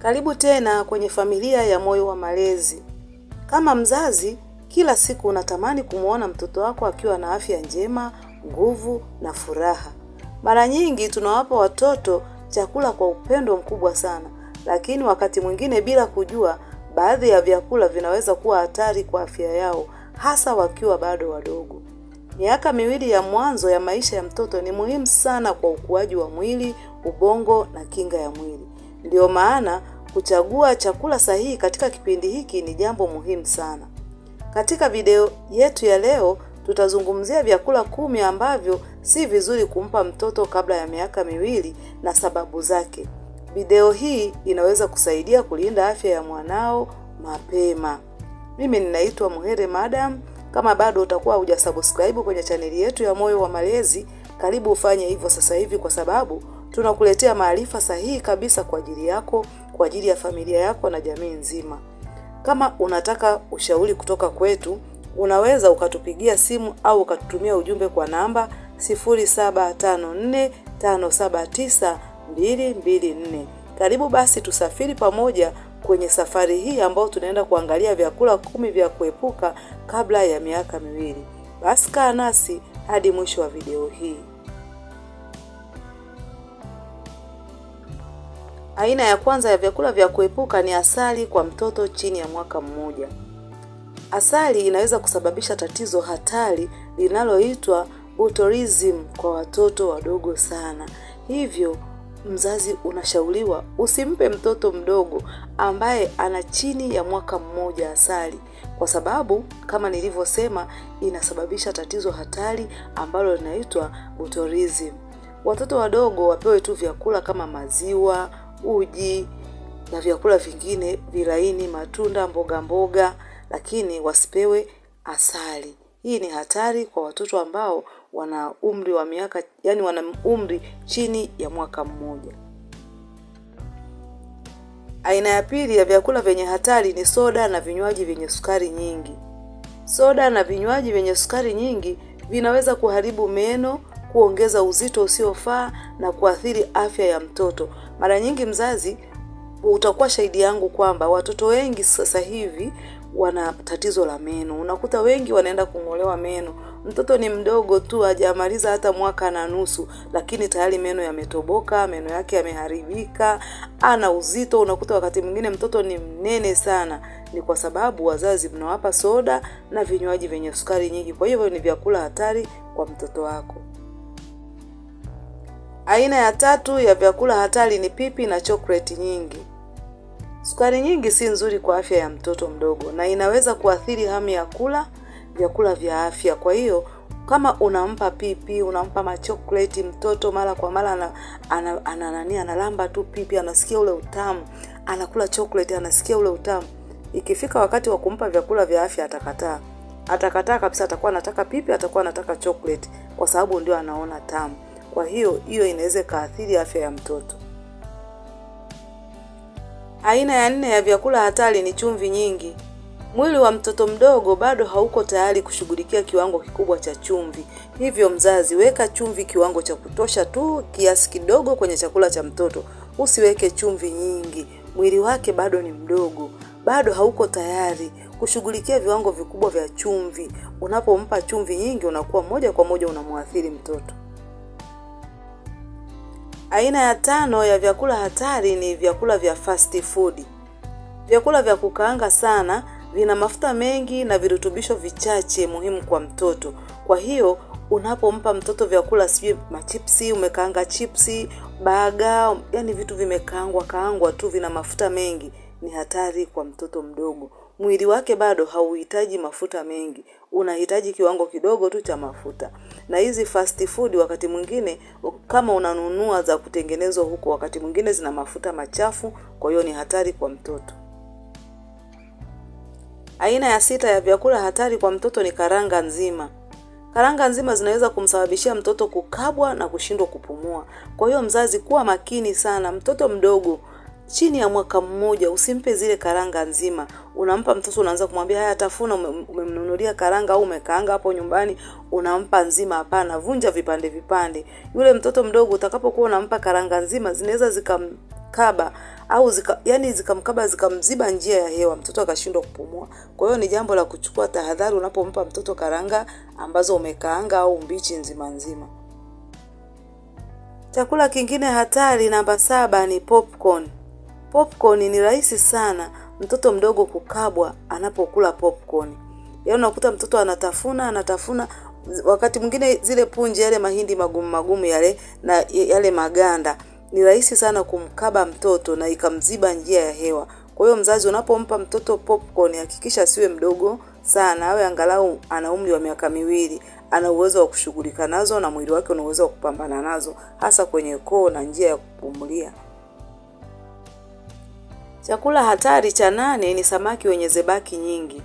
Karibu tena kwenye familia ya Moyo wa Malezi. Kama mzazi, kila siku unatamani kumuona mtoto wako akiwa na afya njema, nguvu na furaha. Mara nyingi tunawapa watoto chakula kwa upendo mkubwa sana, lakini wakati mwingine bila kujua, baadhi ya vyakula vinaweza kuwa hatari kwa afya yao, hasa wakiwa bado wadogo. Miaka miwili ya mwanzo ya maisha ya mtoto ni muhimu sana kwa ukuaji wa mwili, ubongo na kinga ya mwili. Ndio maana kuchagua chakula sahihi katika kipindi hiki ni jambo muhimu sana. Katika video yetu ya leo, tutazungumzia vyakula 10 ambavyo si vizuri kumpa mtoto kabla ya miaka miwili na sababu zake. Video hii inaweza kusaidia kulinda afya ya mwanao mapema. Mimi ninaitwa Muhere Madam. Kama bado utakuwa hujasubscribe kwenye chaneli yetu ya Moyo wa Malezi, karibu ufanye hivyo sasa hivi, kwa sababu tunakuletea maarifa sahihi kabisa kwa ajili yako, kwa ajili ya familia yako na jamii nzima. Kama unataka ushauri kutoka kwetu, unaweza ukatupigia simu au ukatutumia ujumbe kwa namba 0754579224. Karibu basi tusafiri pamoja kwenye safari hii ambao tunaenda kuangalia vyakula 10 vya kuepuka kabla ya miaka miwili. Basi kaa nasi hadi mwisho wa video hii. Aina ya kwanza ya vyakula vya kuepuka ni asali kwa mtoto chini ya mwaka mmoja. Asali inaweza kusababisha tatizo hatari linaloitwa botulism kwa watoto wadogo sana. Hivyo mzazi unashauriwa usimpe mtoto mdogo ambaye ana chini ya mwaka mmoja asali, kwa sababu kama nilivyosema inasababisha tatizo hatari ambalo linaitwa botulism. Watoto wadogo wapewe tu vyakula kama maziwa, uji na vyakula vingine vilaini, matunda, mboga, lakini wasipewe asali. Hii ni hatari kwa watoto ambao wana umri wa miaka, wana umri chini ya mwaka mmoja. Aina ya pili ya vyakula vyenye hatari ni soda na vinywaji vyenye sukari nyingi. Soda na vinywaji vyenye sukari nyingi vinaweza kuharibu meno, kuongeza uzito usiofaa na kuathiri afya ya mtoto. Mara nyingi mzazi utakuwa shahidi yangu kwamba watoto wengi sasa hivi wana tatizo la meno. Unakuta wengi wanaenda kung'olewa meno. Mtoto ni mdogo tu, hajamaliza hata mwaka na nusu, lakini tayari meno yametoboka, meno yake yameharibika, ana uzito. Unakuta wakati mwingine mtoto ni mnene sana. Ni kwa sababu wazazi mnawapa soda na vinywaji vyenye sukari nyingi. Kwa hivyo ni vyakula hatari kwa mtoto wako. Aina ya tatu ya vyakula hatari ni pipi na chocolate nyingi. Sukari nyingi si nzuri kwa afya ya mtoto mdogo na inaweza kuathiri hamu ya kula vyakula vya afya. Kwa hiyo kama unampa pipi, unampa machokoleti mtoto mara kwa mara, analamba tu pipi, anasikia ule utamu, anakula chocolate anasikia ule utamu, ikifika wakati wa kumpa vyakula vya afya atakataa kabisa. Atakuwa anataka pipi, atakuwa anataka chocolate kwa sababu ndio anaona tamu. Kwa hiyo inaweza kaathiri afya ya mtoto. Aina ya 4 ya vyakula hatari ni chumvi nyingi. Mwili wa mtoto mdogo bado hauko tayari kushughulikia kiwango kikubwa cha chumvi. Hivyo mzazi, weka chumvi kiwango cha kutosha tu, kiasi kidogo kwenye chakula cha mtoto. Usiweke chumvi nyingi. Mwili wake bado ni mdogo, bado hauko tayari kushughulikia viwango vikubwa vya chumvi. Unapompa chumvi nyingi unakuwa moja kwa moja unamwathiri mtoto. Aina ya 5 ya vyakula hatari ni vyakula vya fast food. Vyakula vya kukaanga sana vina mafuta mengi na virutubisho vichache muhimu kwa mtoto. Kwa hiyo unapompa mtoto vyakula machipsi, umekaanga chipsi, baga, vitu vimekaangwa tu vina mafuta mengi, ni hatari kwa mtoto mdogo. Mwili wake bado hauhitaji mafuta mengi, unahitaji kiwango kidogo tu cha mafuta. Na hizi fast food wakati mwingine kama unanunua za kutengenezwa huko, wakati mwingine zina mafuta machafu, kwa hiyo ni hatari kwa mtoto. Aina ya 6 ya vyakula hatari kwa mtoto ni karanga nzima. Karanga nzima zinaweza kumsababishia mtoto kukabwa na kushindwa kupumua. Kwa hiyo mzazi, kuwa makini sana. Mtoto mdogo chini ya mwaka mmoja usimpe zile karanga nzima. Unampa mtoto, unaanza kumwambia haya tafuna, umemnunulia karanga au umekaanga hapo nyumbani, unampa nzima. Hapana, vunja vipande. Yule mtoto mdogo utakapokuwa unampa karanga nzima, zinaweza zikamkaba au zikamkaba zikamziba njia ya hewa, mtoto akashindwa kupumua. Kwa hiyo ni jambo la kuchukua tahadhari unapompa mtoto karanga ambazo umekaanga au mbichi nzima nzima. Chakula kingine hatari namba 7 ni popcorn. Popcorn ni rahisi sana mtoto mdogo kukabwa anapokula popcorn. Yaani unakuta mtoto anatafuna wakati mwingine zile punje, yale mahindi magumu yale na yale maganda, ni rahisi sana kumkaba mtoto na ikamziba njia ya hewa. Kwa hiyo mzazi unapompa mtoto popcorn hakikisha asiwe mdogo sana, awe angalau ana umri wa miaka 2, ana uwezo wa kushughulika nazo na mwili wake una uwezo wa kupambana nazo, hasa kwenye koo na njia ya kupumulia. Chakula hatari cha 8 ni samaki wenye zebaki nyingi.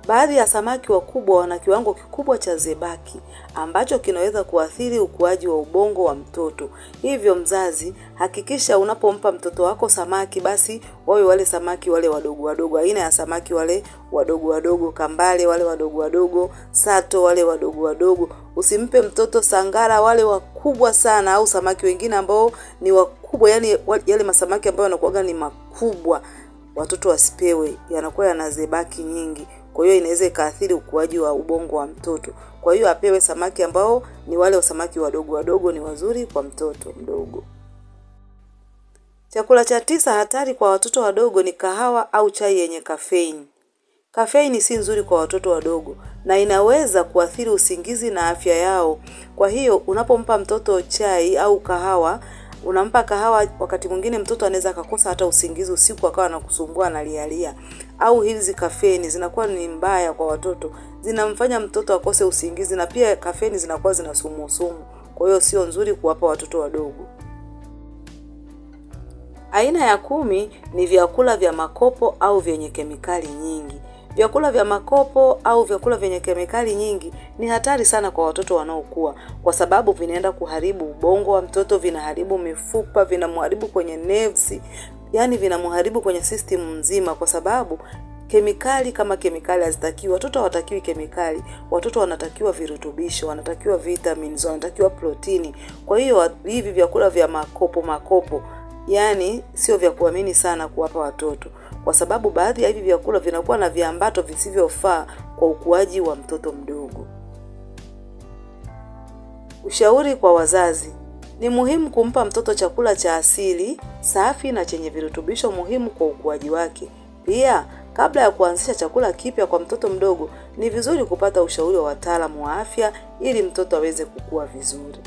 Baadhi ya samaki wakubwa wana kiwango kikubwa cha zebaki ambacho kinaweza kuathiri ukuaji wa ubongo wa mtoto. Hivyo mzazi, hakikisha unapompa mtoto wako samaki basi wawe wale samaki wale wadogo, aina ya samaki wale wadogo, kambale wale wadogo, sato wale wadogo. Usimpe mtoto sangara wale wakubwa sana au samaki wengine ambao ni wakubwa, yani yale masamaki ambayo yanakuwa ni makubwa. Watoto wasipewe, yanakuwa yana zebaki nyingi. Kwa hiyo inaweza ikaathiri ukuaji wa ubongo wa mtoto. Kwa hiyo apewe samaki ambao ni wale samaki wadogo, ni wazuri kwa mtoto mdogo. Chakula cha 9 hatari kwa watoto wadogo ni kahawa au chai yenye kafeini. Kafeini si nzuri kwa watoto wadogo na inaweza kuathiri usingizi na afya yao. Kwa hiyo unapompa mtoto chai au kahawa, unampa kahawa, wakati mwingine mtoto anaweza kukosa hata usingizi usiku, akawa anakusumbua analialia. Au hizi kafeini zinakuwa ni mbaya kwa watoto, zinamfanya mtoto akose usingizi, na pia kafeini zinakuwa zina sumu. Kwa hiyo sio nzuri kuwapa watoto wadogo. Aina ya 10 ni vyakula vya makopo au vyenye kemikali nyingi. Vyakula vya makopo au vyakula vyenye kemikali nyingi ni hatari sana kwa watoto wanaokua, kwa sababu vinaenda kuharibu ubongo wa mtoto, vinaharibu mifupa, vinamharibu kwenye nerves, yani vinamharibu kwenye system nzima, kwa sababu kemikali kama kemikali hazitakiwi. Watoto hawatakiwi kemikali, watoto wanatakiwa virutubisho, wanatakiwa vitamins, wanatakiwa protini. Kwa hiyo hivi vyakula vya makopo yani sio vya kuamini sana kuwapa watoto, kwa sababu baadhi ya hivi vyakula vinakuwa na viambato visivyofaa kwa ukuaji wa mtoto mdogo. Ushauri kwa wazazi: ni muhimu kumpa mtoto chakula cha asili, safi na chenye virutubisho muhimu kwa ukuaji wake. Pia, kabla ya kuanzisha chakula kipya kwa mtoto mdogo, ni vizuri kupata ushauri wa wataalamu wa afya ili mtoto aweze kukua vizuri.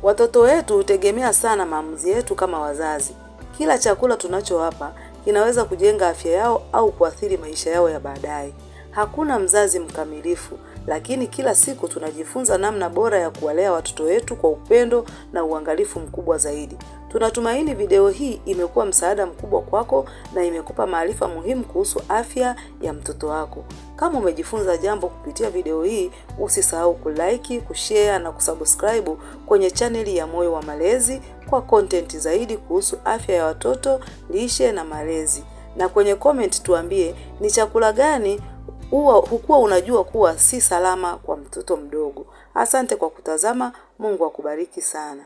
Watoto wetu hutegemea sana maamuzi yetu kama wazazi. Kila chakula tunachowapa kinaweza kujenga afya yao au kuathiri maisha yao ya baadaye. Hakuna mzazi mkamilifu, lakini kila siku tunajifunza namna bora ya kuwalea watoto wetu kwa upendo na uangalifu mkubwa zaidi. Tunatumaini video hii imekuwa msaada mkubwa kwako na imekupa maarifa muhimu kuhusu afya ya mtoto wako. Kama umejifunza jambo kupitia video hii, usisahau kulike, kushare na kusubscribe kwenye chaneli ya Moyo wa Malezi kwa content zaidi kuhusu afya ya watoto, lishe na malezi. Na kwenye comment tuambie ni chakula gani hukuwa unajua kuwa si salama kwa mtoto mdogo. Asante kwa kutazama. Mungu akubariki sana.